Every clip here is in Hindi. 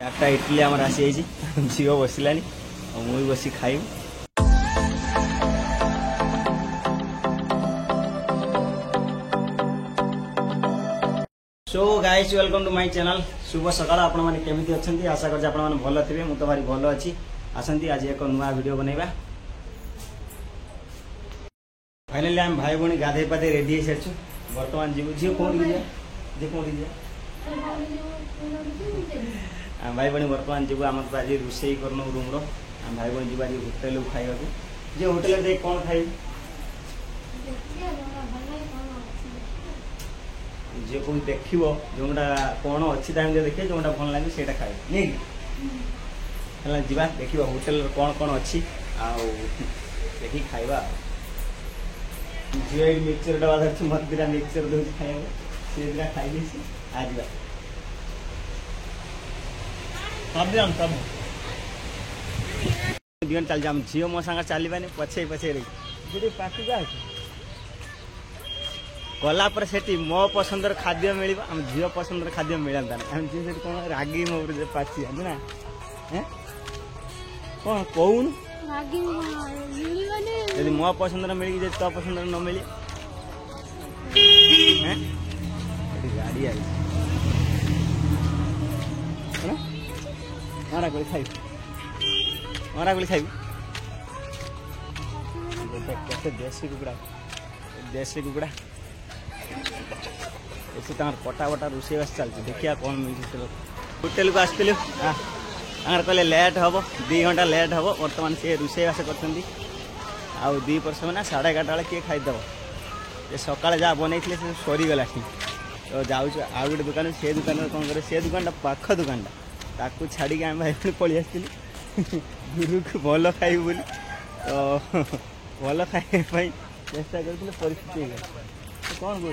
चार्टा इडली आम आसी झील बसला मुझे बस खाई so guys welcome to my channel. शुभ सकाळ आपण माने केमिति अछंती आशा करछ आपण माने भलो थिबे। मु तो भारी भलो अछि। आसंती आज एक नुआ वीडियो बनैबा। फाइनली हम भाई बणी गाधे पाधे रेडी हे सेछु। वर्तमान जीव जी कोन जे हम भाई बणी वर्तमान जीव हम आज रुसई करनो रूम रो। हम भाई बणी जीवा जी होटल खाइबा को जे होटल दे कोन खाइ जे कोई देखिबो जोंडा कोन अछि टाइम जे देखे जोंडा भल लागे सेटा खाइ नै हला जीवा देखिबो होटल कोन कोन अछि आ देखि खाइबा। जे मिक्सचर डबा धरछ मत बिना मिक्सचर दो खाइबो से बिना खाइली से आ जीवा सब दिन चल जाम जियो मो संग चलीबानी पछे पछे रे गुडी पार्टी जा गला पर सेठी मो पसंदर खाद्य मिल आम झील पसंदर खाद्य मिलता ना आम झील कौन रागी मो पाची ना हैं कौन कौन यदि मो पसंदर मिल गई तो पसंदर न मिले हैं गाड़ी आई मारा गोली खाई देसी कुकड़ा ऐसे पटा बटा रोषेबास चलती देखिए कौन मिलती होटेल को आसलु कहले लेट हम 2 घंटा लेट हम बर्तमान से रोषेबास कर आउ 2 वर्ष ना 11:30 बेले किए खाईदेव ये सकाଳେ जहाँ बनई से सरीगला तो जाऊँ आउ गोटे दुकान से दुकान कौन करे से दुकान पाख दुकान ताकू छाड़ी आम भाई पलि आसती गुरु को भल खाइबू बोली तो भल खाइबा चेष्टा कर परिस्थिति कौन कह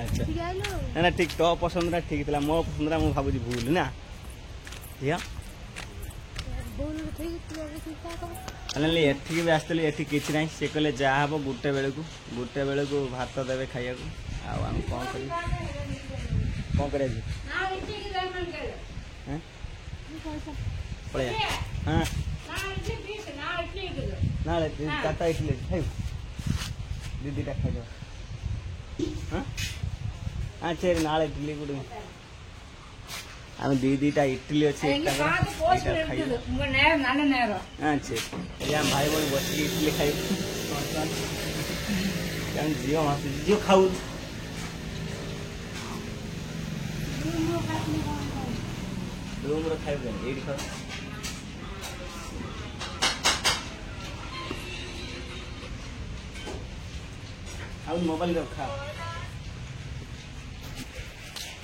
अच्छा ना ठीक तो पसंद ठीक था मो पसंद मुझे भावी भूल ना एठिक भी आसती एठी किसी ना सी कहले जहाँ हम गोटे बेलू भात देवे खाइया आम कौन कर हाँ ना 4टा इडली खाई दीदी खाई हाँ सर ना इडली गुड आम दीटा इडली अच्छे खाई हाँ सर भाई बड़ी बस इडली खाई झील खाऊ रूम रो खाइबे एडी खा आउ मोबाइल रखा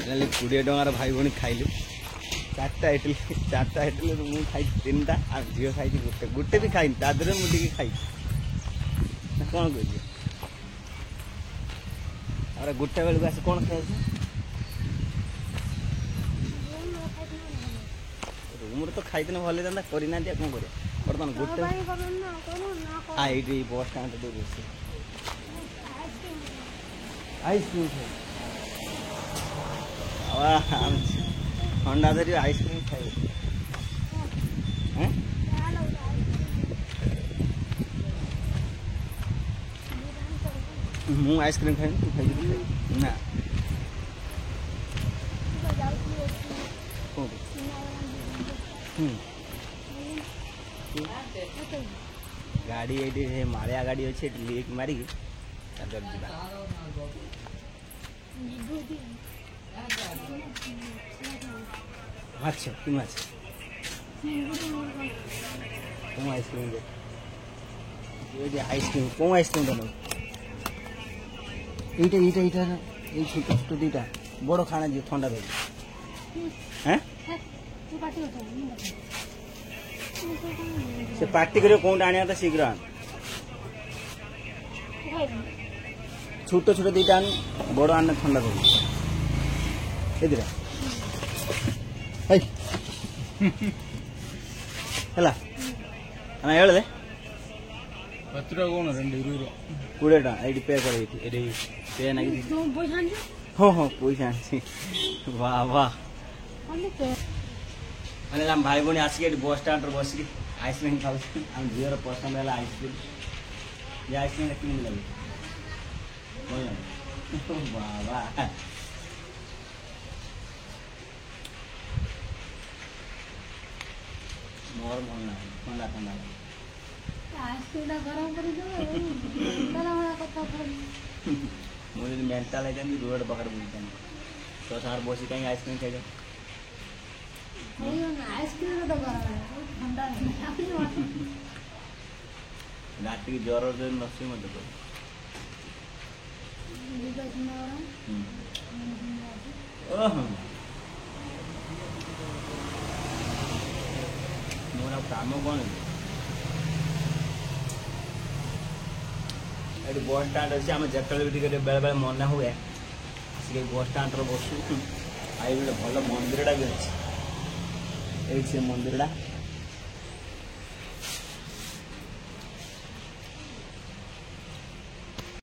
20 टंकार भाई भणी खाइलु 4टा इडली मुझे खाई 3टा आ झील खाई गोटे भी खाई दादर मुझे खाई कौन कह अरे गोटे बेलू आस कौन खाई रूम तो खाई भले था करना कौन कर बर्तमान गोटे आई बस स्टाण्ड रोषे आइसक्रीम ठंडा धरी आइसक्रीम खाई मु आइसक्रीम खाई तू खाई ना गाड़ी ये मालिया गाड़ी अच्छे लीक मारिकी माछ कि माछ कौन आइसक्रीम दे आइसक्रीम कौन आइसक्रीम बनो ये छोट छोट 2टा बड़ खाना जी ठंडा रही हैं से पार्टी करियो कौन आनिया था शीघ्र आन छोट छोट 2टा आन बड़ आने ठंडा रही इधर है ಹೇಳದೆ 10 ರೂಪಾಯಿ 20 ರೂಪಾಯಿ 20 ಟଙ୍କା पे कर ସେ ନାଗି तुम पैसा आनी ହଁ ହଁ ପଇସା ଆଣିଛି ବାହ ବାହ ମାନେ ଆମ ଭାଇ ଭଉଣୀ ଆସିକି ଏଠି ବସ୍ ଷ୍ଟାଣ୍ଡରେ ବସିକି ଆଇସ୍କ୍ରିମ୍ ଖାଉଛୁ ଆମ ଝିଅର ପସନ୍ଦ ହେଲା ଆଇସ୍କ୍ରିମ୍ ଏ ଆଇସ୍କ୍ରିମ୍ଟା କେମିତି ଲାଗେ ଭଲ ଲାଗେ ବାବା ମୋର ଭଲ ନାହିଁ ଥଣ୍ଡା ଥଣ୍ଡା ଲାଗେ आइसक्रीम गरम कर कथा ମୁଁ ଯଦି ମେଣ୍ଟାଲ ହେଇଥାନ୍ତି ରୋଡ଼ ପାଖରେ ବୁଲିଥାନ୍ତି ତ ସାର୍ ବସି କାହିଁକି ଆଇସ୍କ୍ରିମ୍ ଖାଇଯାଉ आइसक्रीम तो गरम ठंडा ରାତିକି ଜ୍ୱର ଯଦି ନସି ମୋତେ କହ ଓହୋ ମୋର ଆଉ କାମ କ'ଣ ଏଠି ବସ୍ ଷ୍ଟାଣ୍ଡ ଅଛି ଆମେ ଯେତେବେଳେ ବି ଟିକେ ବେଳେବେଳେ ମନେ ହୁଏ ଆସିକି ବସ୍ ଷ୍ଟାଣ୍ଡରେ ବସୁ ଆଉ ଏଠି ଗୋଟେ ଭଲ ମନ୍ଦିରଟା ବି ଅଛି ଏଇଠି ସେ ମନ୍ଦିରଟା